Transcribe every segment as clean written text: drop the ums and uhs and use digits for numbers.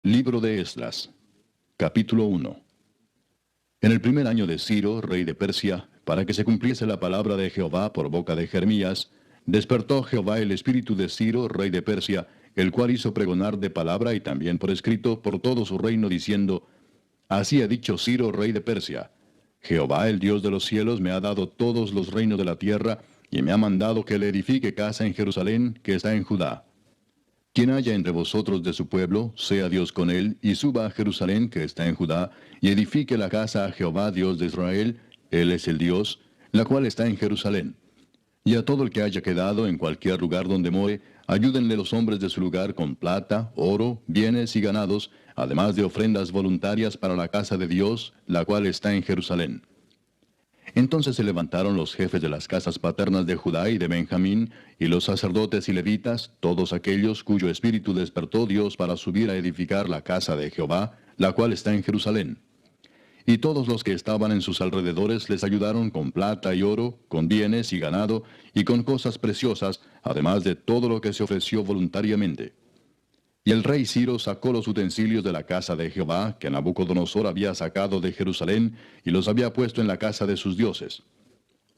Libro de Esdras, capítulo 1. En el primer año de Ciro, rey de Persia, para que se cumpliese la palabra de Jehová por boca de Jeremías, despertó Jehová el espíritu de Ciro, rey de Persia, el cual hizo pregonar de palabra y también por escrito por todo su reino, diciendo: Así ha dicho Ciro, rey de Persia: Jehová, el Dios de los cielos, me ha dado todos los reinos de la tierra, y me ha mandado que le edifique casa en Jerusalén, que está en Judá. Quien haya entre vosotros de su pueblo, sea Dios con él, y suba a Jerusalén, que está en Judá, y edifique la casa a Jehová, Dios de Israel, él es el Dios, la cual está en Jerusalén. Y a todo el que haya quedado en cualquier lugar donde more, ayúdenle los hombres de su lugar con plata, oro, bienes y ganados, además de ofrendas voluntarias para la casa de Dios, la cual está en Jerusalén. Entonces se levantaron los jefes de las casas paternas de Judá y de Benjamín, y los sacerdotes y levitas, todos aquellos cuyo espíritu despertó Dios para subir a edificar la casa de Jehová, la cual está en Jerusalén. Y todos los que estaban en sus alrededores les ayudaron con plata y oro, con bienes y ganado, y con cosas preciosas, además de todo lo que se ofreció voluntariamente. Y el rey Ciro sacó los utensilios de la casa de Jehová, que Nabucodonosor había sacado de Jerusalén, y los había puesto en la casa de sus dioses.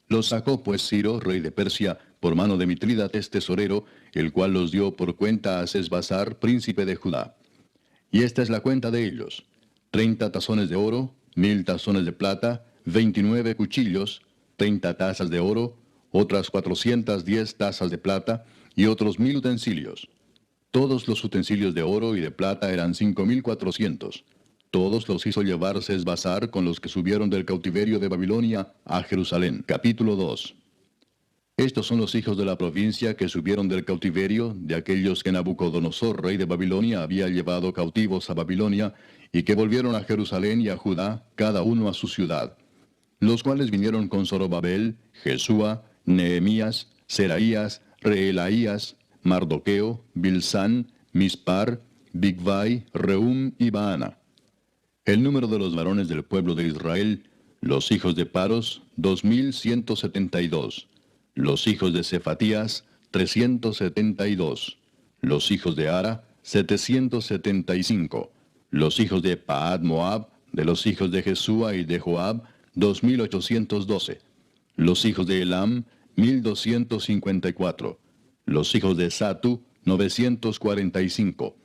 Los sacó pues Ciro, rey de Persia, por mano de Mitrídates tesorero, el cual los dio por cuenta a Sesbazar, príncipe de Judá. Y esta es la cuenta de ellos: 30 tazones de oro, 1000 tazones de plata, 29 cuchillos, 30 tazas de oro, otras 410 tazas de plata, y otros 1000 utensilios. Todos los utensilios de oro y de plata eran 5400. Todos los hizo llevar Sesbazar con los que subieron del cautiverio de Babilonia a Jerusalén. Capítulo 2. Estos son los hijos de la provincia que subieron del cautiverio, de aquellos que Nabucodonosor, rey de Babilonia, había llevado cautivos a Babilonia, y que volvieron a Jerusalén y a Judá, cada uno a su ciudad. Los cuales vinieron con Zorobabel, Jesúa, Nehemías, Seraías, Reelaías, Mardoqueo, Bilsán, Mispar, Bigvai, Reum y Baana. El número de los varones del pueblo de Israel, los hijos de Paros, 2172. Los hijos de Cefatías, 372. Los hijos de Ara, 775. Los hijos de Paad Moab, de los hijos de Jesúa y de Joab, 2812. Los hijos de Elam, 1254. Los hijos de Satu, 945.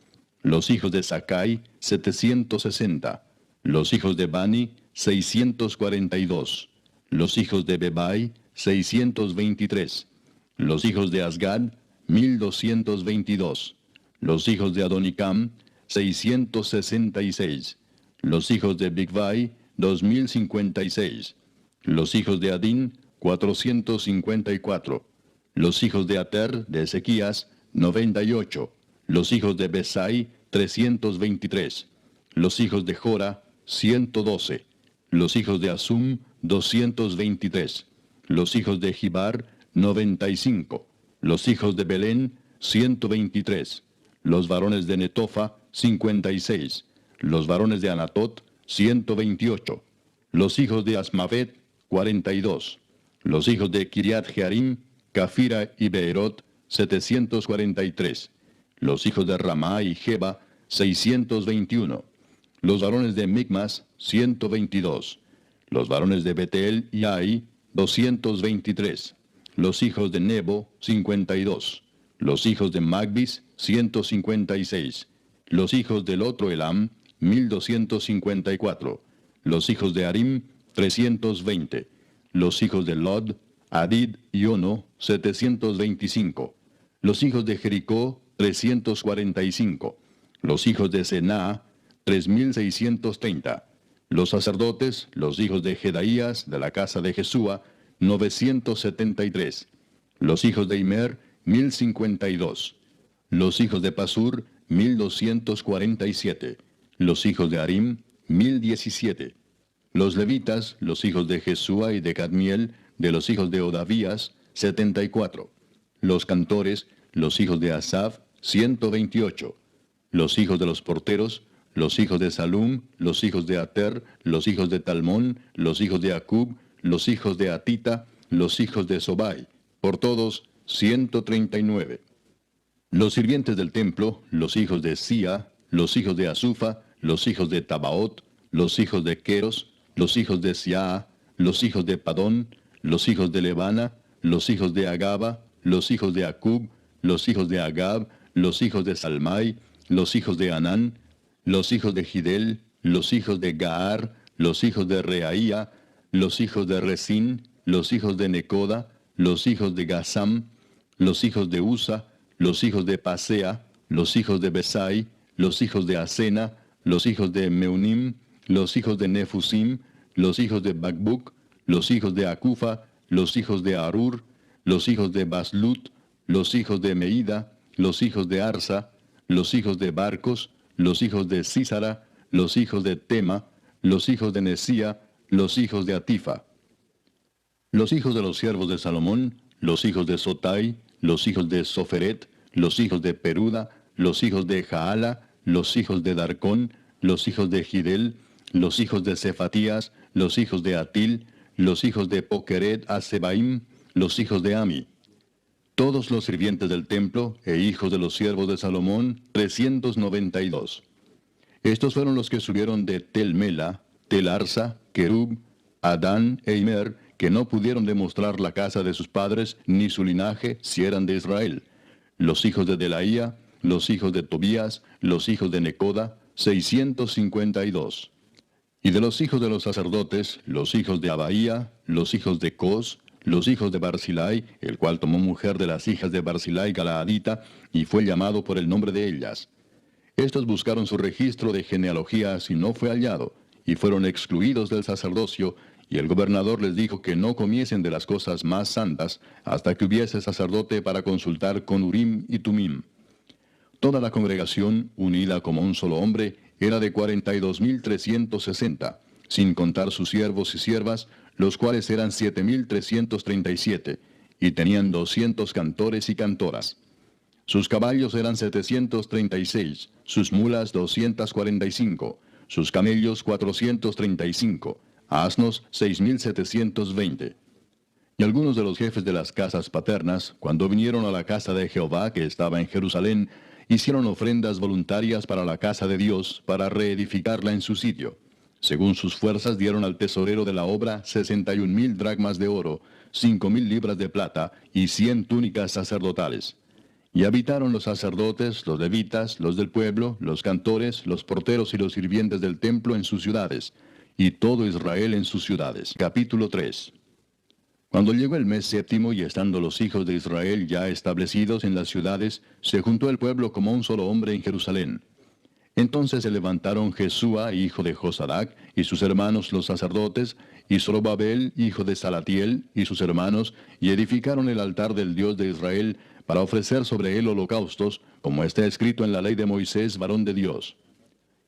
Los hijos de Sakai, 760. Los hijos de Bani, 642. Los hijos de Bebai, 623. Los hijos de Asgad, 1222. Los hijos de Adonicam, 666. Los hijos de Bigvai, 2056. Los hijos de Adín, 454. Los hijos de Ater, de Ezequías, 98. Los hijos de Besai, 323. Los hijos de Jora, 112. Los hijos de Asum, 223. Los hijos de Gibar, 95. Los hijos de Belén, 123. Los varones de Netofa, 56. Los varones de Anatot, 128. Los hijos de Asmavet, 42. Los hijos de Kiriat Jearim, Cafira y Beerot, 743. Los hijos de Ramá y Jeba, 621. Los varones de Micmas, 122. Los varones de Betel y Ai, 223. Los hijos de Nebo, 52. Los hijos de Magbis, 156. Los hijos del otro Elam, 1254. Los hijos de Arim, 320. Los hijos de Lod, Adid y Ono, 725. Los hijos de Jericó, 345. Los hijos de Sená, 3630. Los sacerdotes, los hijos de Jedaías, de la casa de Jesúa, 973. Los hijos de Imer, 1052. Los hijos de Pasur, 1247. Los hijos de Arim, 1017. Los levitas, los hijos de Jesúa y de Cadmiel, de los hijos de Odavías, 74. Los cantores, los hijos de Asaf, 128. Los hijos de los porteros, los hijos de Salum, los hijos de Ater, los hijos de Talmón, los hijos de Acub, los hijos de Atita, los hijos de Sobai, por todos 139. Los sirvientes del templo, los hijos de Sia, los hijos de Asufa, los hijos de Tabaot, los hijos de Queros, los hijos de Siaa, los hijos de Padón, los hijos de Lebana, los hijos de Agaba, los hijos de Acub, los hijos de Agab, los hijos de Salmai, los hijos de Anán, los hijos de Gidel, los hijos de Gaar, los hijos de Reaía, los hijos de Resín, los hijos de Necoda, los hijos de Gazam, los hijos de Usa, los hijos de Pasea, los hijos de Besai, los hijos de Asena, los hijos de Meunim, los hijos de Nefusim, los hijos de Bacbuc, los hijos de Acufa, los hijos de Arur, los hijos de Baslut, los hijos de Meida, los hijos de Arsa, los hijos de Barcos, los hijos de Císara, los hijos de Tema, los hijos de Nesía, los hijos de Atifa. Los hijos de los siervos de Salomón, los hijos de Sotai, los hijos de Soferet, los hijos de Peruda, los hijos de Jaala, los hijos de Darcón, los hijos de Gidel, los hijos de Cefatías, los hijos de Atil, los hijos de Pokeret Asebaim, los hijos de Ami. Todos los sirvientes del templo e hijos de los siervos de Salomón, 392. Estos fueron los que subieron de Tel Mela, Tel Arsa, Kerub, Adán e Imer, que no pudieron demostrar la casa de sus padres ni su linaje si eran de Israel. Los hijos de Delaía, los hijos de Tobías, los hijos de Necoda, 652. Y de los hijos de los sacerdotes, los hijos de Abaía, los hijos de Cos, los hijos de Barzilai, el cual tomó mujer de las hijas de Barzilai Galaadita, y fue llamado por el nombre de ellas. Estos buscaron su registro de genealogías y no fue hallado, y fueron excluidos del sacerdocio, y el gobernador les dijo que no comiesen de las cosas más santas, hasta que hubiese sacerdote para consultar con Urim y Tumim. Toda la congregación, unida como un solo hombre, era de 42.360, sin contar sus siervos y siervas, los cuales eran 7.337, y tenían 200 cantores y cantoras. Sus caballos eran 736, sus mulas 245, sus camellos 435, asnos 6.720. Y algunos de los jefes de las casas paternas, cuando vinieron a la casa de Jehová que estaba en Jerusalén, hicieron ofrendas voluntarias para la casa de Dios, para reedificarla en su sitio. Según sus fuerzas dieron al tesorero de la obra 61.000 dracmas de oro, 5.000 libras de plata y 100 túnicas sacerdotales. Y habitaron los sacerdotes, los levitas, los del pueblo, los cantores, los porteros y los sirvientes del templo en sus ciudades, y todo Israel en sus ciudades. Capítulo 3. Cuando llegó el mes séptimo y estando los hijos de Israel ya establecidos en las ciudades, se juntó el pueblo como un solo hombre en Jerusalén. Entonces se levantaron Jesúa, hijo de Josadac, y sus hermanos los sacerdotes, y Zorobabel, hijo de Salatiel, y sus hermanos, y edificaron el altar del Dios de Israel, para ofrecer sobre él holocaustos, como está escrito en la ley de Moisés, varón de Dios.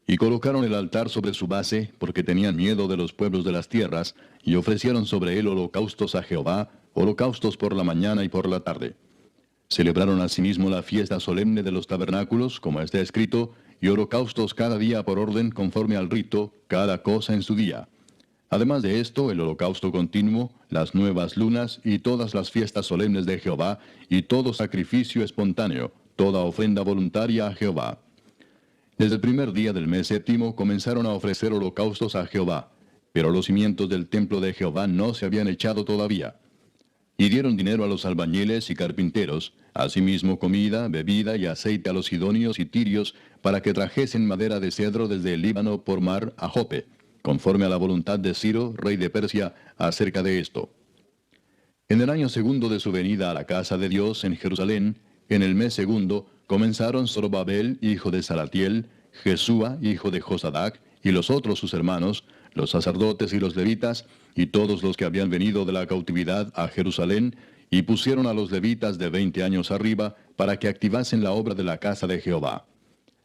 Y colocaron el altar sobre su base, porque tenían miedo de los pueblos de las tierras, y ofrecieron sobre él holocaustos a Jehová, holocaustos por la mañana y por la tarde. Celebraron asimismo la fiesta solemne de los tabernáculos, como está escrito, y holocaustos cada día por orden conforme al rito, cada cosa en su día. Además de esto, el holocausto continuo, las nuevas lunas y todas las fiestas solemnes de Jehová, y todo sacrificio espontáneo, toda ofrenda voluntaria a Jehová. Desde el primer día del mes séptimo comenzaron a ofrecer holocaustos a Jehová, pero los cimientos del templo de Jehová no se habían echado todavía. Y dieron dinero a los albañiles y carpinteros, asimismo comida, bebida y aceite a los sidonios y tirios, para que trajesen madera de cedro desde el Líbano por mar a Jope, conforme a la voluntad de Ciro, rey de Persia, acerca de esto. En el año segundo de su venida a la casa de Dios en Jerusalén, en el mes segundo, comenzaron Zorobabel, hijo de Salatiel, Jesúa, hijo de Josadac, y los otros sus hermanos, los sacerdotes y los levitas, y todos los que habían venido de la cautividad a Jerusalén, y pusieron a los levitas de 20 años arriba, para que activasen la obra de la casa de Jehová.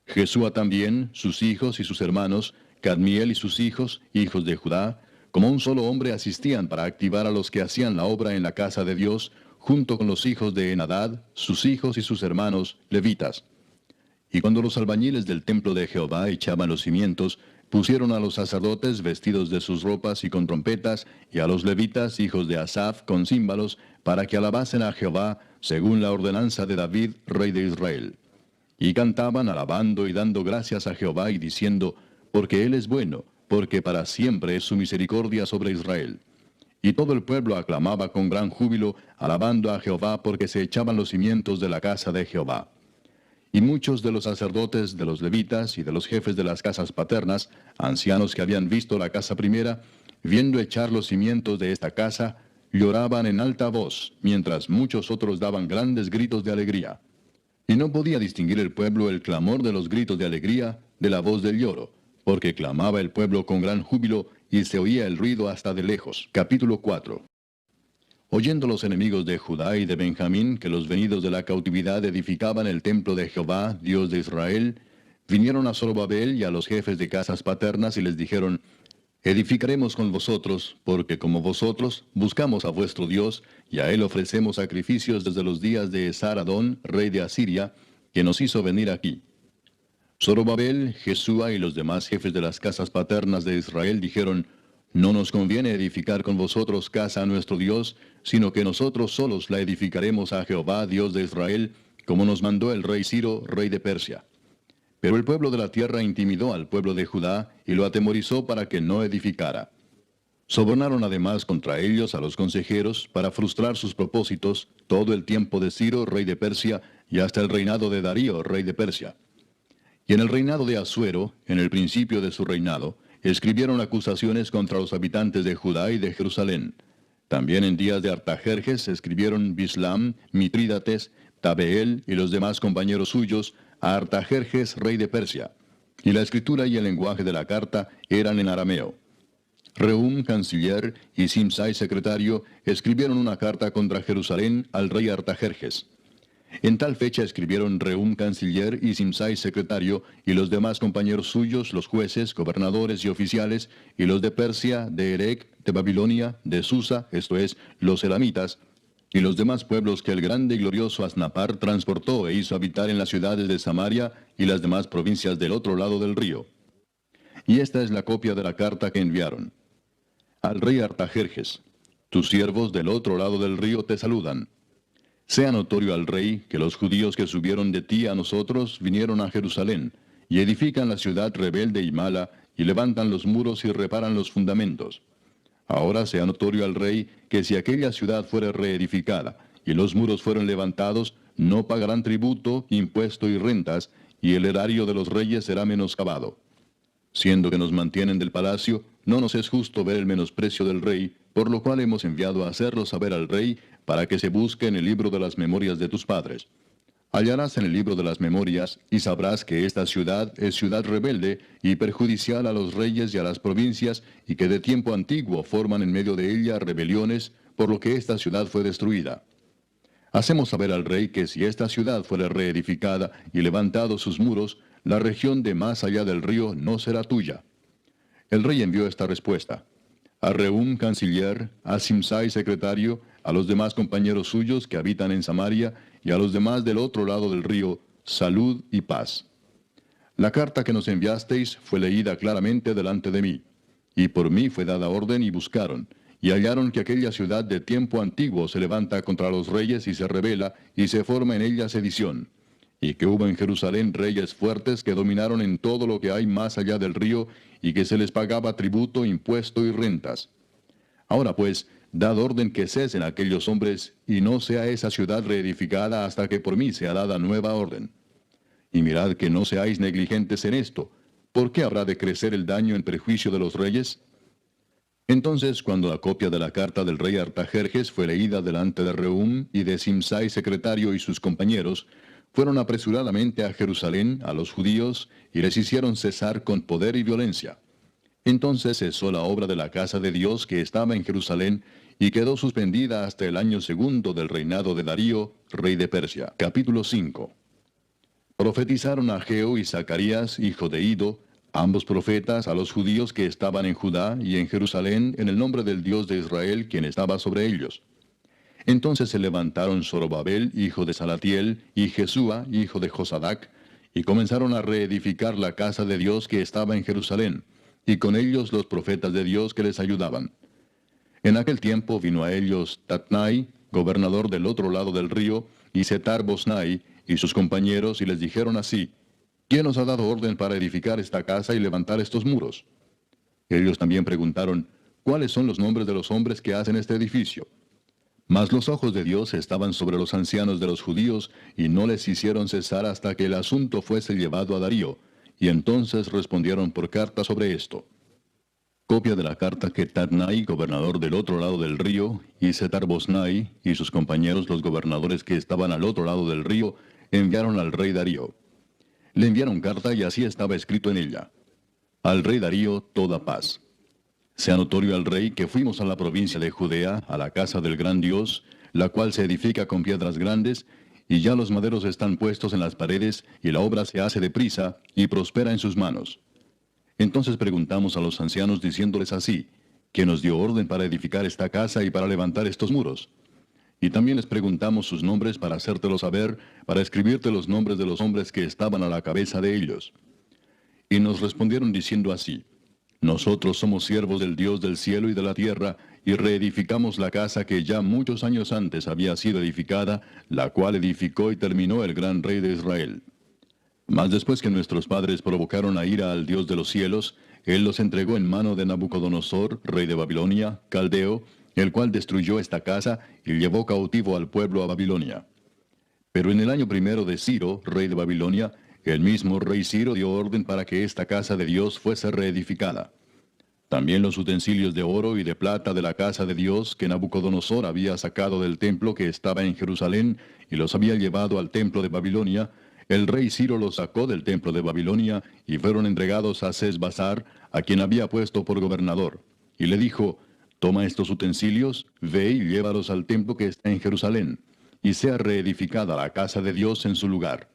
Jesúa también, sus hijos y sus hermanos, Cadmiel y sus hijos, hijos de Judá, como un solo hombre asistían para activar a los que hacían la obra en la casa de Dios, junto con los hijos de Enadad, sus hijos y sus hermanos, levitas. Y cuando los albañiles del templo de Jehová echaban los cimientos, pusieron a los sacerdotes vestidos de sus ropas y con trompetas, y a los levitas, hijos de Asaph, con címbalos, para que alabasen a Jehová, según la ordenanza de David, rey de Israel. y cantaban alabando y dando gracias a Jehová y diciendo, porque Él es bueno, porque para siempre es su misericordia sobre Israel. Y todo el pueblo aclamaba con gran júbilo, alabando a Jehová, porque se echaban los cimientos de la casa de Jehová. Y muchos de los sacerdotes, de los levitas y de los jefes de las casas paternas, ancianos que habían visto la casa primera, viendo echar los cimientos de esta casa, lloraban en alta voz, mientras muchos otros daban grandes gritos de alegría. Y no podía distinguir el pueblo el clamor de los gritos de alegría de la voz del lloro, porque clamaba el pueblo con gran júbilo, y se oía el ruido hasta de lejos. Capítulo 4. Oyendo los enemigos de Judá y de Benjamín que los venidos de la cautividad edificaban el templo de Jehová, Dios de Israel, vinieron a Zorobabel y a los jefes de casas paternas y les dijeron, edificaremos con vosotros, porque como vosotros buscamos a vuestro Dios, y a él ofrecemos sacrificios desde los días de Esar-Adón, rey de Asiria, que nos hizo venir aquí. Zorobabel, Jesúa y los demás jefes de las casas paternas de Israel dijeron, no nos conviene edificar con vosotros casa a nuestro Dios, sino que nosotros solos la edificaremos a Jehová, Dios de Israel, como nos mandó el rey Ciro, rey de Persia. Pero el pueblo de la tierra intimidó al pueblo de Judá y lo atemorizó para que no edificara. Sobornaron además contra ellos a los consejeros para frustrar sus propósitos todo el tiempo de Ciro, rey de Persia, y hasta el reinado de Darío, rey de Persia. Y en el reinado de Asuero, en el principio de su reinado, escribieron acusaciones contra los habitantes de Judá y de Jerusalén. También en días de Artajerjes escribieron Bislam, Mitrídates, Tabeel y los demás compañeros suyos a Artajerjes, rey de Persia. Y la escritura y el lenguaje de la carta eran en arameo. Rehum, canciller, y Simsai, secretario, escribieron una carta contra Jerusalén al rey Artajerjes. En tal fecha escribieron Rehum, canciller, y Simsai, secretario, y los demás compañeros suyos, los jueces, gobernadores y oficiales, y los de Persia, de Erec, de Babilonia, de Susa, esto es, los elamitas, y los demás pueblos que el grande y glorioso Asnapar transportó e hizo habitar en las ciudades de Samaria y las demás provincias del otro lado del río. Y esta es la copia de la carta que enviaron. Al rey Artajerjes, tus siervos del otro lado del río te saludan. Sea notorio al rey que los judíos que subieron de ti a nosotros vinieron a Jerusalén, y edifican la ciudad rebelde y mala, y levantan los muros y reparan los fundamentos. Ahora sea notorio al rey que si aquella ciudad fuera reedificada, y los muros fueron levantados, no pagarán tributo, impuesto y rentas, y el erario de los reyes será menoscabado. Siendo que nos mantienen del palacio, no nos es justo ver el menosprecio del rey, por lo cual hemos enviado a hacerlo saber al rey, para que se busque en el libro de las memorias de tus padres. Hallarás en el libro de las memorias, y sabrás que esta ciudad es ciudad rebelde y perjudicial a los reyes y a las provincias, y que de tiempo antiguo forman en medio de ella rebeliones, por lo que esta ciudad fue destruida. Hacemos saber al rey que si esta ciudad fuera reedificada y levantados sus muros, la región de más allá del río no será tuya. El rey envió esta respuesta. A Rehum, canciller, a Simsai, secretario, a los demás compañeros suyos que habitan en Samaria, y a los demás del otro lado del río, salud y paz. La carta que nos enviasteis fue leída claramente delante de mí, y por mí fue dada orden y buscaron, y hallaron que aquella ciudad de tiempo antiguo se levanta contra los reyes y se rebela, y se forma en ella sedición, y que hubo en Jerusalén reyes fuertes que dominaron en todo lo que hay más allá del río, y que se les pagaba tributo, impuesto y rentas. Ahora pues, dad orden que cesen aquellos hombres, y no sea esa ciudad reedificada hasta que por mí sea dada nueva orden. Y mirad que no seáis negligentes en esto. ¿Por qué habrá de crecer el daño en perjuicio de los reyes? Entonces, cuando la copia de la carta del rey Artajerjes fue leída delante de Rehum y de Simsai, secretario, y sus compañeros, fueron apresuradamente a Jerusalén, a los judíos, y les hicieron cesar con poder y violencia. Entonces cesó la obra de la casa de Dios que estaba en Jerusalén, y quedó suspendida hasta el año segundo del reinado de Darío, rey de Persia. Capítulo 5. Profetizaron Ageo y Zacarías, hijo de Ido, ambos profetas, a los judíos que estaban en Judá y en Jerusalén, en el nombre del Dios de Israel, quien estaba sobre ellos. Entonces se levantaron Zorobabel, hijo de Salatiel, y Jesúa, hijo de Josadac, y comenzaron a reedificar la casa de Dios que estaba en Jerusalén, y con ellos los profetas de Dios que les ayudaban. En aquel tiempo vino a ellos Tatnai, gobernador del otro lado del río, y Setar-Bosnai, y sus compañeros y les dijeron así: ¿Quién os ha dado orden para edificar esta casa y levantar estos muros? Ellos también preguntaron: ¿Cuáles son los nombres de los hombres que hacen este edificio? Mas los ojos de Dios estaban sobre los ancianos de los judíos, y no les hicieron cesar hasta que el asunto fuese llevado a Darío, y entonces respondieron por carta sobre esto. Copia de la carta que Tatnai, gobernador del otro lado del río, y Setar-Boznai y sus compañeros, los gobernadores que estaban al otro lado del río, enviaron al rey Darío. Le enviaron carta y así estaba escrito en ella: Al rey Darío toda paz. Sea notorio al rey que fuimos a la provincia de Judea, a la casa del gran Dios, la cual se edifica con piedras grandes, y ya los maderos están puestos en las paredes, y la obra se hace deprisa, y prospera en sus manos. Entonces preguntamos a los ancianos diciéndoles así: ¿Quién nos dio orden para edificar esta casa y para levantar estos muros? Y también les preguntamos sus nombres para hacértelo saber, para escribirte los nombres de los hombres que estaban a la cabeza de ellos. Y nos respondieron diciendo así: Nosotros somos siervos del Dios del cielo y de la tierra, y reedificamos la casa que ya muchos años antes había sido edificada, la cual edificó y terminó el gran rey de Israel. Mas después que nuestros padres provocaron a ira al Dios de los cielos, Él los entregó en mano de Nabucodonosor, rey de Babilonia, caldeo, el cual destruyó esta casa y llevó cautivo al pueblo a Babilonia. Pero en el año primero de Ciro, rey de Babilonia, el mismo rey Ciro dio orden para que esta casa de Dios fuese reedificada. También los utensilios de oro y de plata de la casa de Dios que Nabucodonosor había sacado del templo que estaba en Jerusalén y los había llevado al templo de Babilonia, el rey Ciro los sacó del templo de Babilonia y fueron entregados a Sesbazar, a quien había puesto por gobernador. Y le dijo: Toma estos utensilios, ve y llévalos al templo que está en Jerusalén, y sea reedificada la casa de Dios en su lugar.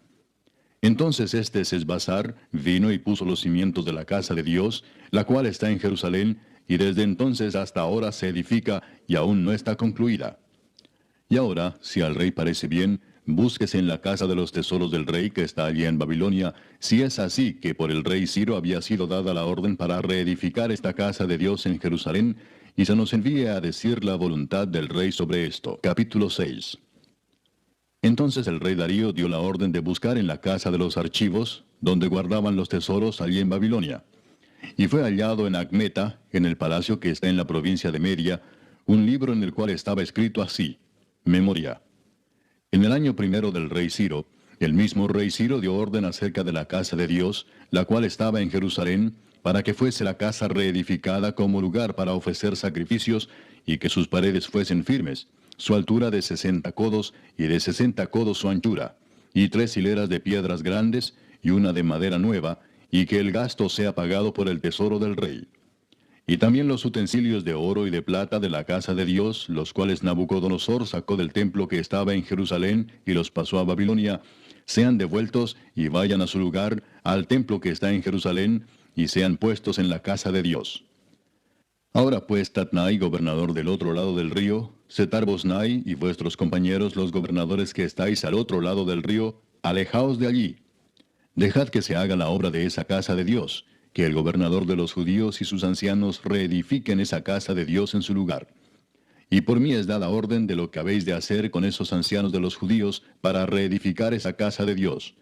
Entonces este Sesbazar vino y puso los cimientos de la casa de Dios, la cual está en Jerusalén, y desde entonces hasta ahora se edifica y aún no está concluida. Y ahora, si al rey parece bien, búsquese en la casa de los tesoros del rey que está allí en Babilonia, si es así que por el rey Ciro había sido dada la orden para reedificar esta casa de Dios en Jerusalén, y se nos envíe a decir la voluntad del rey sobre esto. Capítulo 6. Entonces el rey Darío dio la orden de buscar en la casa de los archivos, donde guardaban los tesoros allí en Babilonia. Y fue hallado en Acmeta, en el palacio que está en la provincia de Media, un libro en el cual estaba escrito así: Memoria. En el año primero del rey Ciro, el mismo rey Ciro dio orden acerca de la casa de Dios, la cual estaba en Jerusalén, para que fuese la casa reedificada como lugar para ofrecer sacrificios, y que sus paredes fuesen firmes, su altura de 60 codos, y de 60 codos su anchura, y 3 hileras de piedras grandes, y una de madera nueva, y que el gasto sea pagado por el tesoro del rey. Y también los utensilios de oro y de plata de la casa de Dios, los cuales Nabucodonosor sacó del templo que estaba en Jerusalén y los pasó a Babilonia, sean devueltos y vayan a su lugar, al templo que está en Jerusalén, y sean puestos en la casa de Dios. Ahora pues, Tatnai, gobernador del otro lado del río, Setar-Boznai y vuestros compañeros los gobernadores que estáis al otro lado del río, alejaos de allí. Dejad que se haga la obra de esa casa de Dios, que el gobernador de los judíos y sus ancianos reedifiquen esa casa de Dios en su lugar. Y por mí es dada orden de lo que habéis de hacer con esos ancianos de los judíos para reedificar esa casa de Dios,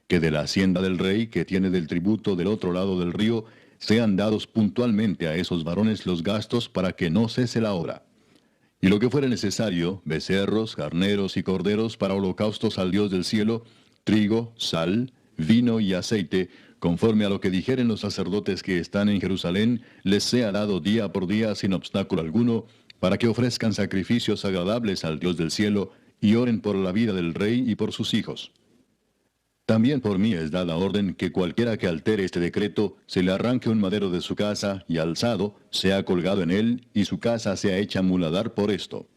que de la hacienda del rey que tiene del tributo del otro lado del río, sean dados puntualmente a esos varones los gastos para que no cese la obra. Y lo que fuere necesario, becerros, carneros y corderos para holocaustos al Dios del cielo, trigo, sal, vino y aceite, conforme a lo que dijeren los sacerdotes que están en Jerusalén, les sea dado día por día sin obstáculo alguno, para que ofrezcan sacrificios agradables al Dios del cielo, y oren por la vida del rey y por sus hijos. También por mí es dada orden que cualquiera que altere este decreto, se le arranque un madero de su casa, y alzado, sea colgado en él, y su casa sea hecha muladar por esto.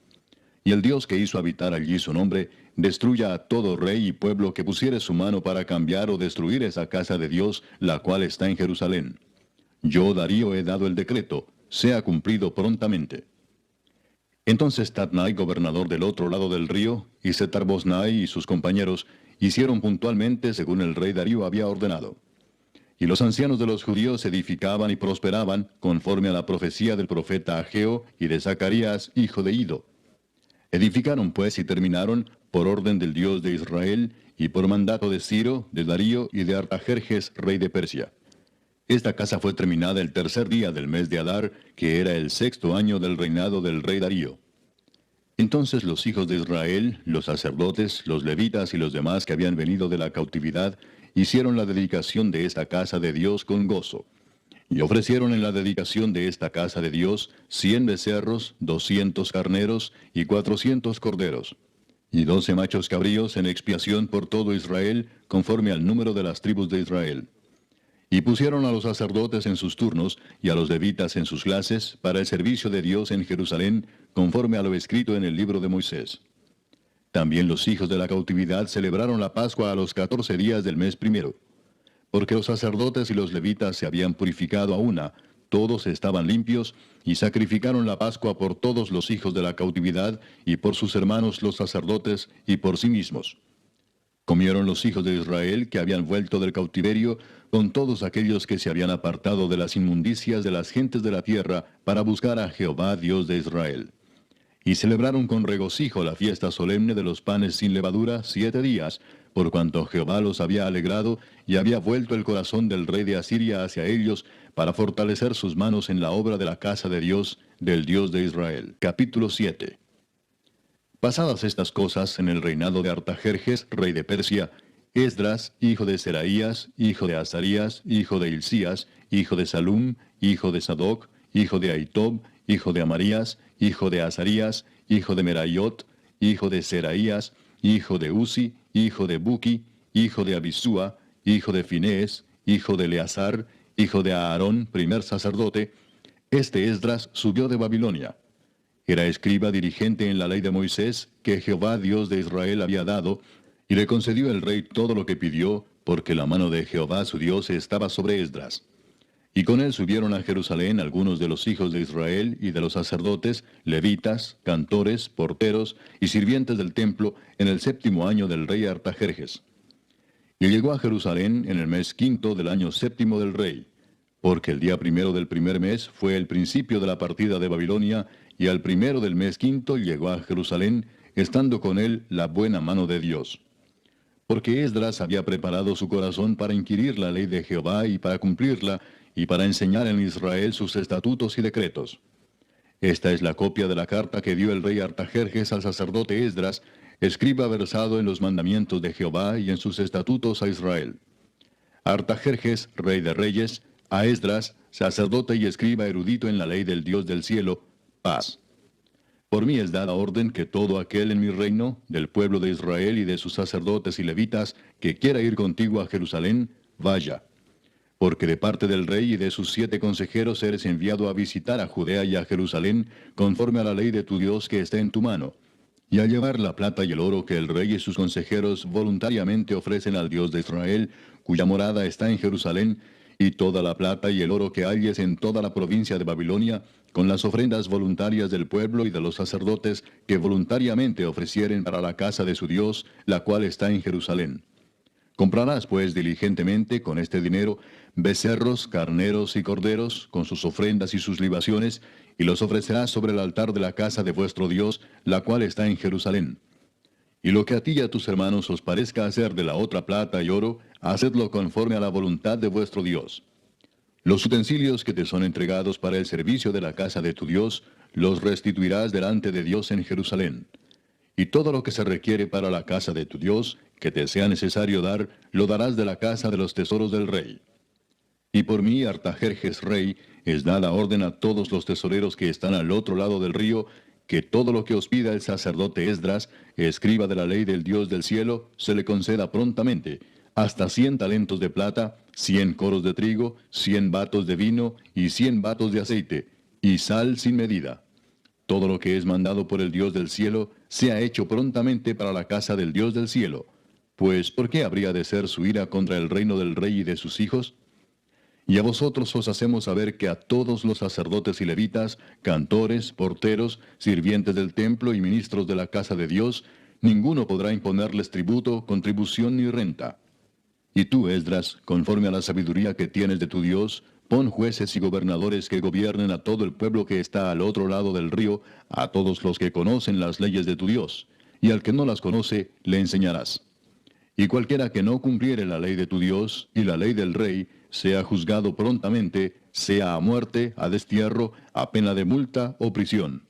Y el Dios que hizo habitar allí su nombre, destruya a todo rey y pueblo que pusiere su mano para cambiar o destruir esa casa de Dios, la cual está en Jerusalén. Yo, Darío, he dado el decreto, sea cumplido prontamente. Entonces Tatnai, gobernador del otro lado del río, y Setar-Boznai y sus compañeros, hicieron puntualmente según el rey Darío había ordenado. Y los ancianos de los judíos edificaban y prosperaban, conforme a la profecía del profeta Ageo y de Zacarías, hijo de Ido. Edificaron pues y terminaron, por orden del Dios de Israel, y por mandato de Ciro, de Darío y de Artajerjes, rey de Persia. Esta casa fue terminada el tercer día del mes de Adar, que era el sexto año del reinado del rey Darío. Entonces los hijos de Israel, los sacerdotes, los levitas y los demás que habían venido de la cautividad, hicieron la dedicación de esta casa de Dios con gozo. Y ofrecieron en la dedicación de esta casa de Dios 100 becerros, 200 carneros y 400 corderos, y 12 machos cabríos en expiación por todo Israel, conforme al número de las tribus de Israel. Y pusieron a los sacerdotes en sus turnos, y a los levitas en sus clases, para el servicio de Dios en Jerusalén, conforme a lo escrito en el libro de Moisés. También los hijos de la cautividad celebraron la Pascua a los 14 días del mes primero. Porque los sacerdotes y los levitas se habían purificado a una, todos estaban limpios, y sacrificaron la Pascua por todos los hijos de la cautividad, y por sus hermanos los sacerdotes, y por sí mismos. Comieron los hijos de Israel que habían vuelto del cautiverio, con todos aquellos que se habían apartado de las inmundicias de las gentes de la tierra, para buscar a Jehová Dios de Israel. Y celebraron con regocijo la fiesta solemne de los panes sin levadura 7 días, por cuanto Jehová los había alegrado, y había vuelto el corazón del rey de Asiria hacia ellos, para fortalecer sus manos en la obra de la casa de Dios, del Dios de Israel. Capítulo 7. Pasadas estas cosas en el reinado de Artajerjes, rey de Persia, Esdras, hijo de Seraías, hijo de Azarías, hijo de Hilcías, hijo de Salum, hijo de Sadoc, hijo de Ahitob, hijo de Amarías, hijo de Azarías, hijo de Meraiot, hijo de Seraías, hijo de Uzi, hijo de Buki, hijo de Abisúa, hijo de Finés, hijo de Eleazar, hijo de Aarón, primer sacerdote. Este Esdras subió de Babilonia. Era escriba dirigente en la ley de Moisés, que Jehová Dios de Israel había dado, y le concedió el rey todo lo que pidió, porque la mano de Jehová su Dios estaba sobre Esdras. Y con él subieron a Jerusalén algunos de los hijos de Israel y de los sacerdotes, levitas, cantores, porteros y sirvientes del templo, en el 7º año del rey Artajerjes. Y llegó a Jerusalén en el mes 5 del año 7 del rey, porque el día primero del primer mes fue el principio de la partida de Babilonia, y al primero del mes 5 llegó a Jerusalén, estando con él la buena mano de Dios. Porque Esdras había preparado su corazón para inquirir la ley de Jehová y para cumplirla, y para enseñar en Israel sus estatutos y decretos. Esta es la copia de la carta que dio el rey Artajerjes al sacerdote Esdras, escriba versado en los mandamientos de Jehová y en sus estatutos a Israel. Artajerjes, rey de reyes, a Esdras, sacerdote y escriba erudito en la ley del Dios del cielo, paz. Por mí es dada orden que todo aquel en mi reino, del pueblo de Israel y de sus sacerdotes y levitas, que quiera ir contigo a Jerusalén, vaya. Porque de parte del rey y de sus 7 consejeros eres enviado a visitar a Judea y a Jerusalén, conforme a la ley de tu Dios que está en tu mano, y a llevar la plata y el oro que el rey y sus consejeros voluntariamente ofrecen al Dios de Israel, cuya morada está en Jerusalén, y toda la plata y el oro que halles en toda la provincia de Babilonia, con las ofrendas voluntarias del pueblo y de los sacerdotes que voluntariamente ofrecieren para la casa de su Dios, la cual está en Jerusalén. Comprarás pues diligentemente con este dinero becerros, carneros y corderos, con sus ofrendas y sus libaciones, y los ofrecerás sobre el altar de la casa de vuestro Dios, la cual está en Jerusalén. Y lo que a ti y a tus hermanos os parezca hacer de la otra plata y oro, hacedlo conforme a la voluntad de vuestro Dios. Los utensilios que te son entregados para el servicio de la casa de tu Dios, los restituirás delante de Dios en Jerusalén. Y todo lo que se requiere para la casa de tu Dios, que te sea necesario dar, lo darás de la casa de los tesoros del rey. Y por mí, Artajerjes rey, es dada orden a todos los tesoreros que están al otro lado del río, que todo lo que os pida el sacerdote Esdras, escriba de la ley del Dios del cielo, se le conceda prontamente, hasta 100 talentos de plata, 100 coros de trigo, 100 batos de vino y 100 batos de aceite, y sal sin medida. Todo lo que es mandado por el Dios del cielo, sea hecho prontamente para la casa del Dios del cielo. Pues, ¿por qué habría de ser su ira contra el reino del rey y de sus hijos? Y a vosotros os hacemos saber que a todos los sacerdotes y levitas, cantores, porteros, sirvientes del templo y ministros de la casa de Dios, ninguno podrá imponerles tributo, contribución ni renta. Y tú, Esdras, conforme a la sabiduría que tienes de tu Dios, pon jueces y gobernadores que gobiernen a todo el pueblo que está al otro lado del río, a todos los que conocen las leyes de tu Dios, y al que no las conoce le enseñarás. Y cualquiera que no cumpliere la ley de tu Dios y la ley del rey, sea juzgado prontamente, sea a muerte, a destierro, a pena de multa o prisión.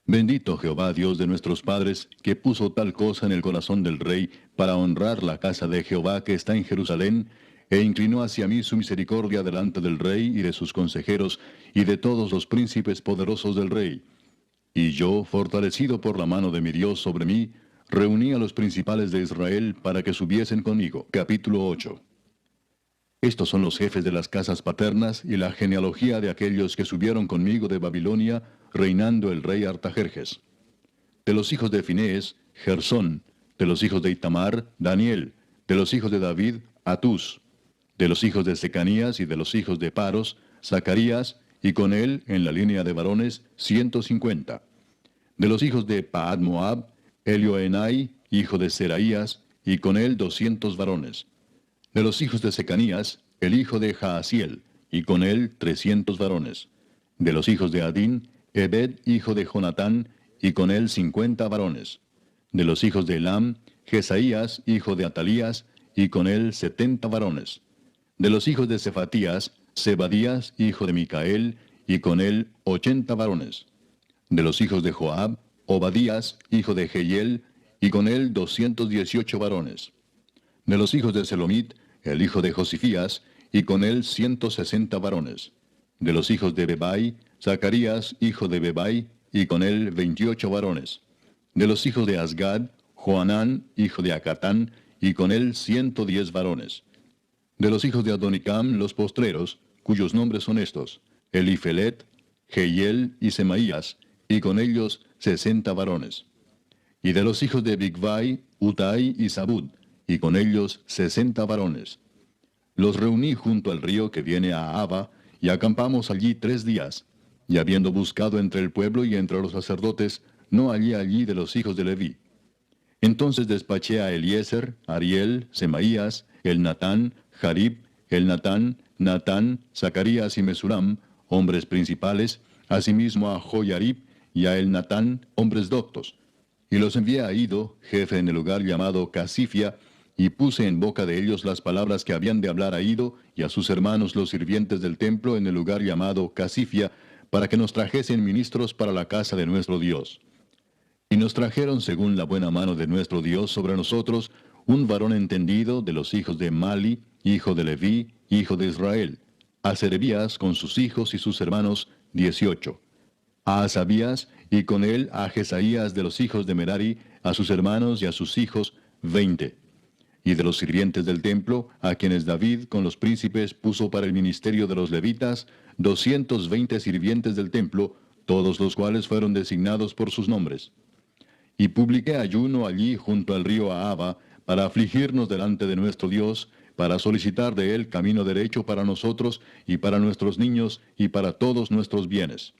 Bendito Jehová Dios de nuestros padres, que puso tal cosa en el corazón del rey para honrar la casa de Jehová que está en Jerusalén, e inclinó hacia mí su misericordia delante del rey y de sus consejeros y de todos los príncipes poderosos del rey. Y yo, fortalecido por la mano de mi Dios sobre mí, reuní a los principales de Israel para que subiesen conmigo. Capítulo 8. Estos son los jefes de las casas paternas y la genealogía de aquellos que subieron conmigo de Babilonia, reinando el rey Artajerjes. De los hijos de Finés, Gersón; de los hijos de Itamar, Daniel; de los hijos de David, Atús; de los hijos de Secanías y de los hijos de Paros, Zacarías, y con él, en la línea de varones, 150. De los hijos de Paad Moab, Elioenai, hijo de Seraías, y con él 200 varones. De los hijos de Secanías, el hijo de Jaasiel, y con él 300 varones. De los hijos de Adín, Ebed, hijo de Jonatán, y con él 50 varones. De los hijos de Elam, Jesaías, hijo de Atalías, y con él 70 varones. De los hijos de Cefatías, Zebadías, hijo de Micael, y con él 80 varones. De los hijos de Joab, Obadías, hijo de Jehiel, y con él 218 varones. De los hijos de Selomit, el hijo de Josifías, y con él 160 varones. De los hijos de Bebai, Zacarías, hijo de Bebai, y con él 28 varones. De los hijos de Asgad, Joanán, hijo de Acatán, y con él 110 varones. De los hijos de Adonicam, los postreros, cuyos nombres son estos: Elifelet, Jehiel y Semaías, y con ellos 60 varones. Y de los hijos de Bigvai, Utai y Zabud, y con ellos 60 varones. Los reuní junto al río que viene a Abba, y acampamos allí 3 días. Y habiendo buscado entre el pueblo y entre los sacerdotes, no hallé allí de los hijos de Leví. Entonces despaché a Eliezer, Ariel, Semaías, Elnatán, Jarib, Elnatán, Natán, Zacarías y Mesulam, hombres principales, asimismo a Joyarib y a Elnatán, hombres doctos. Y los envié a Ido, jefe en el lugar llamado Casifia, y puse en boca de ellos las palabras que habían de hablar a Ido y a sus hermanos los sirvientes del templo en el lugar llamado Casifia, para que nos trajesen ministros para la casa de nuestro Dios. Y nos trajeron según la buena mano de nuestro Dios sobre nosotros un varón entendido de los hijos de Mali, hijo de Leví, hijo de Israel; a Serebías con sus hijos y sus hermanos, 18; a Asabías, y con él a Jesaías de los hijos de Merari, a sus hermanos y a sus hijos, 20. Y de los sirvientes del templo, a quienes David con los príncipes puso para el ministerio de los levitas, 220 sirvientes del templo, todos los cuales fueron designados por sus nombres. Y publiqué ayuno allí junto al río Ahava, para afligirnos delante de nuestro Dios, para solicitar de él camino derecho para nosotros, y para nuestros niños, y para todos nuestros bienes.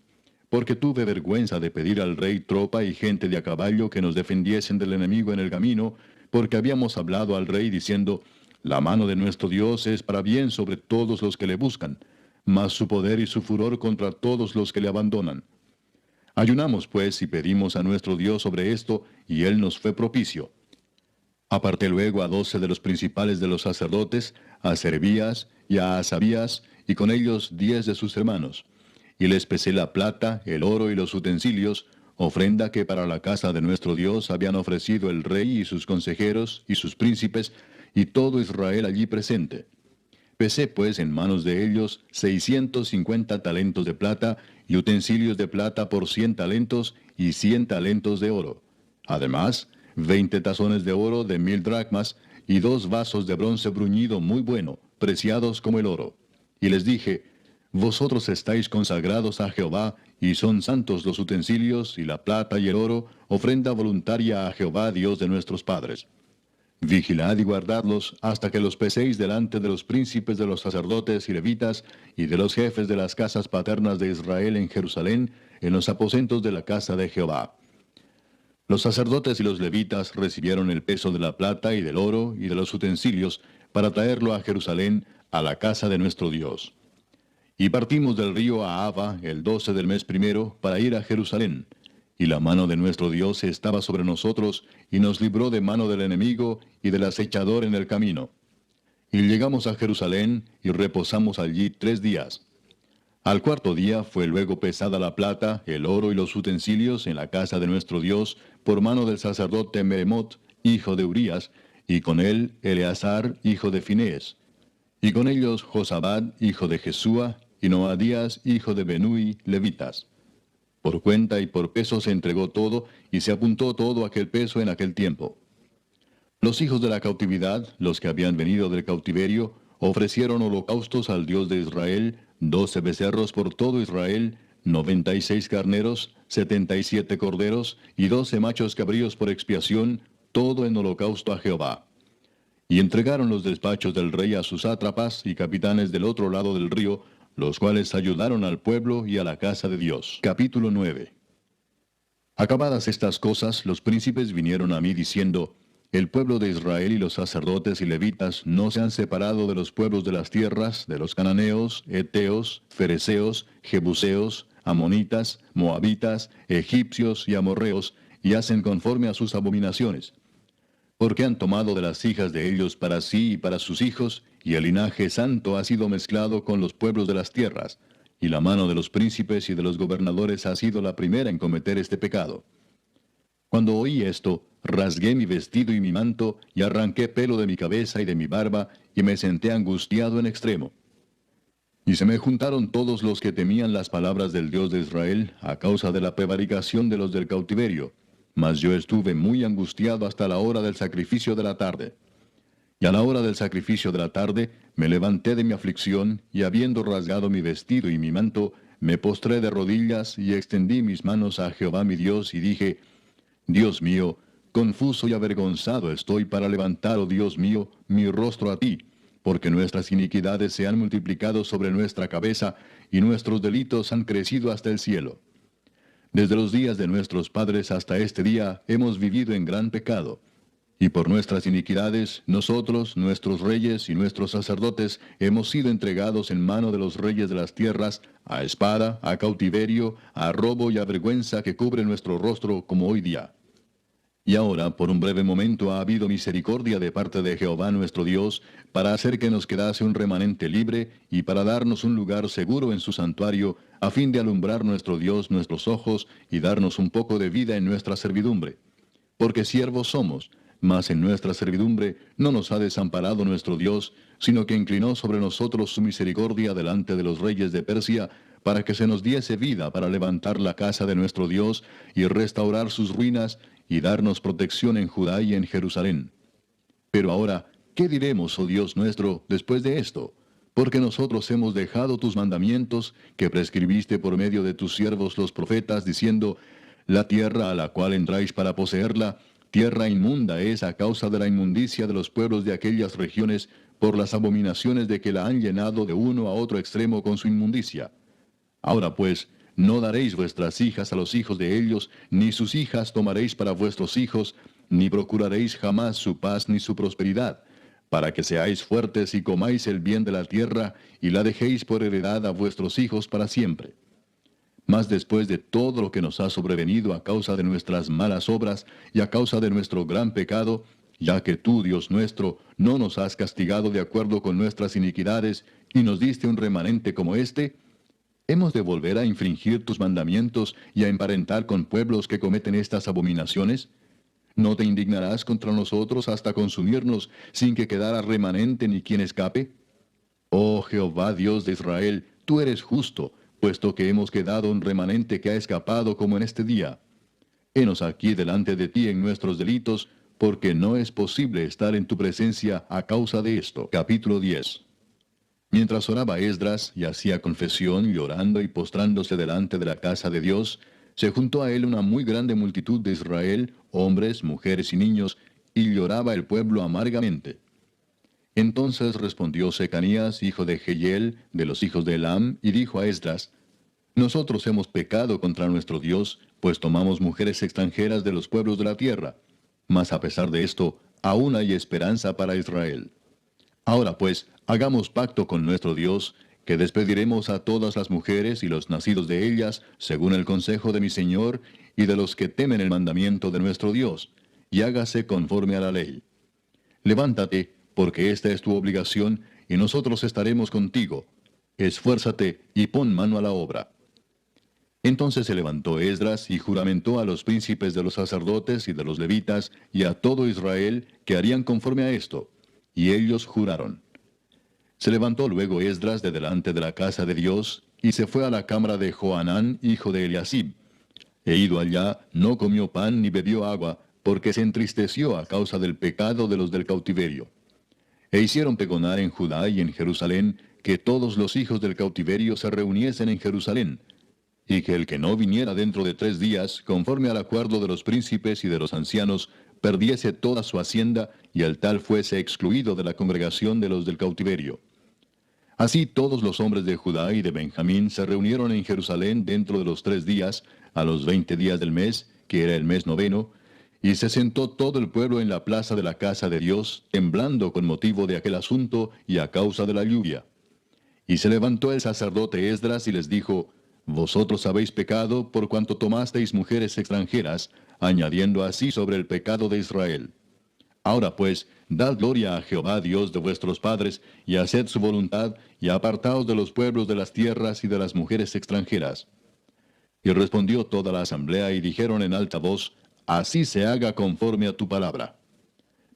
Porque tuve vergüenza de pedir al rey tropa y gente de a caballo que nos defendiesen del enemigo en el camino, porque habíamos hablado al rey diciendo: la mano de nuestro Dios es para bien sobre todos los que le buscan, mas su poder y su furor contra todos los que le abandonan. Ayunamos pues y pedimos a nuestro Dios sobre esto, y él nos fue propicio. Aparté luego a 12 de los principales de los sacerdotes, a Serebías y a Asabías, y con ellos 10 de sus hermanos. Y les pesé la plata, el oro y los utensilios, ofrenda que para la casa de nuestro Dios habían ofrecido el rey y sus consejeros y sus príncipes, y todo Israel allí presente. Pesé pues en manos de ellos 650 talentos de plata, y utensilios de plata por 100 talentos, y 100 talentos de oro. Además, 20 tazones de oro de 1000 dracmas, y 2 vasos de bronce bruñido muy bueno, preciados como el oro. Y les dije: vosotros estáis consagrados a Jehová, y son santos los utensilios, y la plata y el oro, ofrenda voluntaria a Jehová Dios de nuestros padres. Vigilad y guardadlos hasta que los peséis delante de los príncipes de los sacerdotes y levitas, y de los jefes de las casas paternas de Israel en Jerusalén, en los aposentos de la casa de Jehová. Los sacerdotes y los levitas recibieron el peso de la plata y del oro y de los utensilios, para traerlo a Jerusalén, a la casa de nuestro Dios. Y partimos del río Ahava el 12 del mes primero, para ir a Jerusalén. Y la mano de nuestro Dios estaba sobre nosotros, y nos libró de mano del enemigo y del acechador en el camino. Y llegamos a Jerusalén, y reposamos allí 3 días. Al cuarto día fue luego pesada la plata, el oro y los utensilios en la casa de nuestro Dios, por mano del sacerdote Meremot, hijo de Urías, y con él Eleazar, hijo de Finés, y con ellos Josabad, hijo de Jesúa, y Noadías, hijo de Benui, levitas. Por cuenta y por peso se entregó todo, y se apuntó todo aquel peso en aquel tiempo. Los hijos de la cautividad, los que habían venido del cautiverio, ofrecieron holocaustos al Dios de Israel, 12 becerros por todo Israel, 96 carneros, 77 corderos, y 12 machos cabríos por expiación, todo en holocausto a Jehová. Y entregaron los despachos del rey a sus sátrapas y capitanes del otro lado del río, los cuales ayudaron al pueblo y a la casa de Dios. Capítulo 9. Acabadas estas cosas, los príncipes vinieron a mí diciendo, el pueblo de Israel y los sacerdotes y levitas no se han separado de los pueblos de las tierras, de los cananeos, heteos, fereceos, jebuseos, amonitas, moabitas, egipcios y amorreos, y hacen conforme a sus abominaciones. Porque han tomado de las hijas de ellos para sí y para sus hijos, y el linaje santo ha sido mezclado con los pueblos de las tierras, y la mano de los príncipes y de los gobernadores ha sido la primera en cometer este pecado. Cuando oí esto, rasgué mi vestido y mi manto, y arranqué pelo de mi cabeza y de mi barba, y me senté angustiado en extremo. Y se me juntaron todos los que temían las palabras del Dios de Israel, a causa de la prevaricación de los del cautiverio. Mas yo estuve muy angustiado hasta la hora del sacrificio de la tarde. Y a la hora del sacrificio de la tarde, me levanté de mi aflicción, y habiendo rasgado mi vestido y mi manto, me postré de rodillas, y extendí mis manos a Jehová mi Dios, y dije, Dios mío, confuso y avergonzado estoy para levantar, oh Dios mío, mi rostro a ti, porque nuestras iniquidades se han multiplicado sobre nuestra cabeza, y nuestros delitos han crecido hasta el cielo. Desde los días de nuestros padres hasta este día hemos vivido en gran pecado. Y por nuestras iniquidades, nosotros, nuestros reyes y nuestros sacerdotes, hemos sido entregados en mano de los reyes de las tierras, a espada, a cautiverio, a robo y a vergüenza que cubre nuestro rostro como hoy día. Y ahora, por un breve momento, ha habido misericordia de parte de Jehová nuestro Dios, para hacer que nos quedase un remanente libre, y para darnos un lugar seguro en su santuario, a fin de alumbrar nuestro Dios nuestros ojos, y darnos un poco de vida en nuestra servidumbre. Porque siervos somos, mas en nuestra servidumbre no nos ha desamparado nuestro Dios, sino que inclinó sobre nosotros su misericordia delante de los reyes de Persia, para que se nos diese vida para levantar la casa de nuestro Dios, y restaurar sus ruinas, y darnos protección en Judá y en Jerusalén. Pero ahora, ¿qué diremos, oh Dios nuestro, después de esto? Porque nosotros hemos dejado tus mandamientos, que prescribiste por medio de tus siervos los profetas, diciendo, la tierra a la cual entráis para poseerla, tierra inmunda es a causa de la inmundicia de los pueblos de aquellas regiones, por las abominaciones de que la han llenado de uno a otro extremo con su inmundicia. Ahora pues, no daréis vuestras hijas a los hijos de ellos, ni sus hijas tomaréis para vuestros hijos, ni procuraréis jamás su paz ni su prosperidad, para que seáis fuertes y comáis el bien de la tierra, y la dejéis por heredad a vuestros hijos para siempre. Mas después de todo lo que nos ha sobrevenido a causa de nuestras malas obras y a causa de nuestro gran pecado, ya que tú, Dios nuestro, no nos has castigado de acuerdo con nuestras iniquidades, y nos diste un remanente como este, ¿hemos de volver a infringir tus mandamientos y a emparentar con pueblos que cometen estas abominaciones? ¿No te indignarás contra nosotros hasta consumirnos, sin que quedara remanente ni quien escape? Oh Jehová Dios de Israel, tú eres justo, puesto que hemos quedado un remanente que ha escapado como en este día. Henos aquí delante de ti en nuestros delitos, porque no es posible estar en tu presencia a causa de esto. Capítulo 10. Mientras oraba Esdras y hacía confesión, llorando y postrándose delante de la casa de Dios, se juntó a él una muy grande multitud de Israel, hombres, mujeres y niños, y lloraba el pueblo amargamente. Entonces respondió Secanías, hijo de Jehiel, de los hijos de Elam, y dijo a Esdras, nosotros hemos pecado contra nuestro Dios, pues tomamos mujeres extranjeras de los pueblos de la tierra. Mas a pesar de esto, aún hay esperanza para Israel. Ahora pues, hagamos pacto con nuestro Dios, que despediremos a todas las mujeres y los nacidos de ellas, según el consejo de mi Señor, y de los que temen el mandamiento de nuestro Dios, y hágase conforme a la ley. Levántate, porque esta es tu obligación, y nosotros estaremos contigo. Esfuérzate y pon mano a la obra. Entonces se levantó Esdras y juramentó a los príncipes de los sacerdotes y de los levitas y a todo Israel que harían conforme a esto. Y ellos juraron. Se levantó luego Esdras de delante de la casa de Dios y se fue a la cámara de Johanán, hijo de Eliasib. E ido allá, no comió pan ni bebió agua, porque se entristeció a causa del pecado de los del cautiverio. E hicieron pregonar en Judá y en Jerusalén que todos los hijos del cautiverio se reuniesen en Jerusalén, y que el que no viniera dentro de 3 días, conforme al acuerdo de los príncipes y de los ancianos, perdiese toda su hacienda, y el tal fuese excluido de la congregación de los del cautiverio. Así todos los hombres de Judá y de Benjamín se reunieron en Jerusalén dentro de los 3 días, a los 20 días del mes, que era el mes noveno, y se sentó todo el pueblo en la plaza de la casa de Dios, temblando con motivo de aquel asunto y a causa de la lluvia. Y se levantó el sacerdote Esdras y les dijo: Vosotros habéis pecado por cuanto tomasteis mujeres extranjeras, añadiendo así sobre el pecado de Israel. Ahora pues, dad gloria a Jehová Dios de vuestros padres, y haced su voluntad, y apartaos de los pueblos de las tierras y de las mujeres extranjeras. Y respondió toda la asamblea y dijeron en alta voz: Así se haga conforme a tu palabra.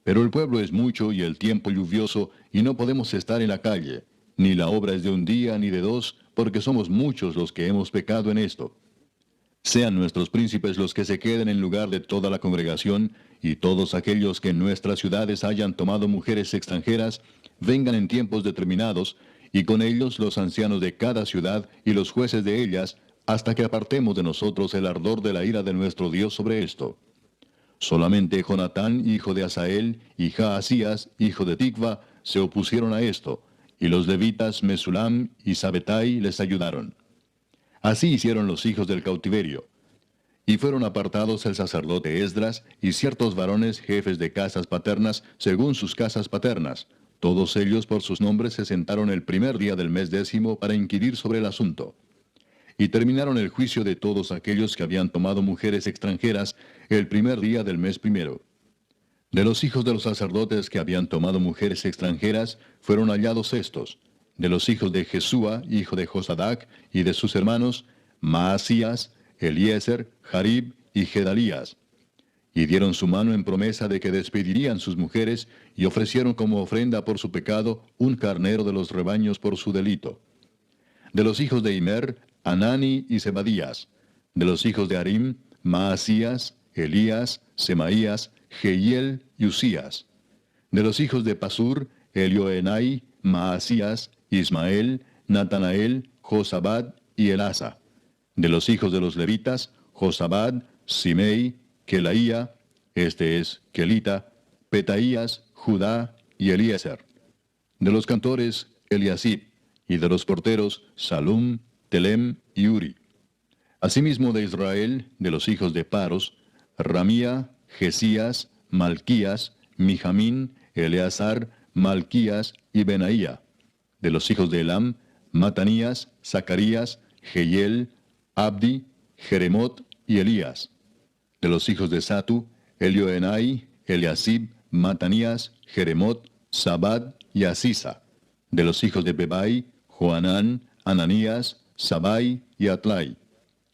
Pero el pueblo es mucho y el tiempo lluvioso, y no podemos estar en la calle, ni la obra es de un día ni de 2, porque somos muchos los que hemos pecado en esto. Sean nuestros príncipes los que se queden en lugar de toda la congregación, y todos aquellos que en nuestras ciudades hayan tomado mujeres extranjeras, vengan en tiempos determinados, y con ellos los ancianos de cada ciudad y los jueces de ellas, hasta que apartemos de nosotros el ardor de la ira de nuestro Dios sobre esto. Solamente Jonatán, hijo de Asael, y Jaasías, hijo de Tikva, se opusieron a esto, y los levitas Mesulam y Sabetai les ayudaron. Así hicieron los hijos del cautiverio. Y fueron apartados el sacerdote Esdras y ciertos varones jefes de casas paternas según sus casas paternas. Todos ellos por sus nombres se sentaron el primer día del mes 10 para inquirir sobre el asunto. Y terminaron el juicio de todos aquellos que habían tomado mujeres extranjeras el primer día del mes 1. De los hijos de los sacerdotes que habían tomado mujeres extranjeras, fueron hallados estos: de los hijos de Jesúa, hijo de Josadac, y de sus hermanos, Maasías, Eliezer, Jarib y Gedalías. Y dieron su mano en promesa de que despedirían sus mujeres, y ofrecieron como ofrenda por su pecado un carnero de los rebaños por su delito. De los hijos de Immer, Anani y Zebadías. De los hijos de Arim, Maasías, Elías, Semaías, Jehiel y Usías. De los hijos de Pasur, Elioenai, Maasías, Ismael, Natanael, Josabad y Elasa. De los hijos de los levitas, Josabad, Simei, Kelaía, este es Kelita, Petaías, Judá y Eliezer. De los cantores, Eliasib, y de los porteros, Salum, Telem y Uri. Asimismo de Israel, de los hijos de Paros, Ramía, Jesías, Malquías, Mijamín, Eleazar, Malquías y Benaía. De los hijos de Elam, Matanías, Zacarías, Jehiel, Abdi, Jeremot y Elías. De los hijos de Satu, Elioenai, Eliasib, Matanías, Jeremot, Sabad y Asisa. De los hijos de Bebai, Joanán, Ananías, Sabai y Atlai.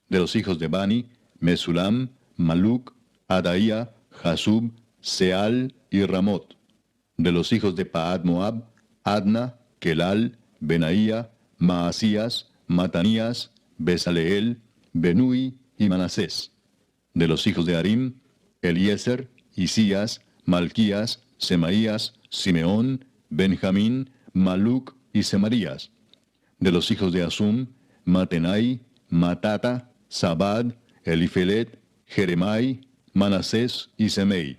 De los hijos de Bani, Mesulam, Maluc, Adaía, Jasub, Seal y Ramot. De los hijos de Paad Moab, Adna, Kelal, Benaía, Maasías, Matanías, Besaleel, Benui y Manasés. De los hijos de Arim, Eliezer, Isías, Malquías, Semaías, Simeón, Benjamín, Maluc y Semarías. De los hijos de Asum, Matenai, Matata, Sabad, Elifelet, Jeremai, Manasés y Semei.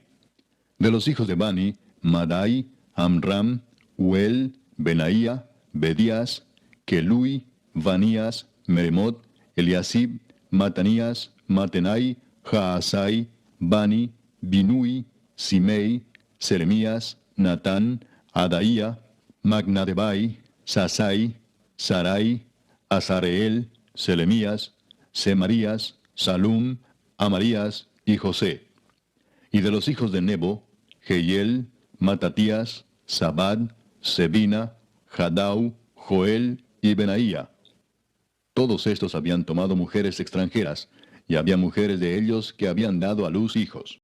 De los hijos de Bani, Madai, Amram, Uel, Benaía, Bedías, Kelui, Vanías, Meremot, Eliasib, Matanías, Matenai, Jaasai, Bani, Binui, Simei, Seremías, Natán, Adaía, Magnadebai, Sasai, Sarai, Azareel, Selemías, Semarías, Salum, Amarías y José. Y de los hijos de Nebo, Jehiel, Matatías, Sabad, Sebina, Jadau, Joel y Benaía. Todos estos habían tomado mujeres extranjeras, y había mujeres de ellos que habían dado a luz hijos.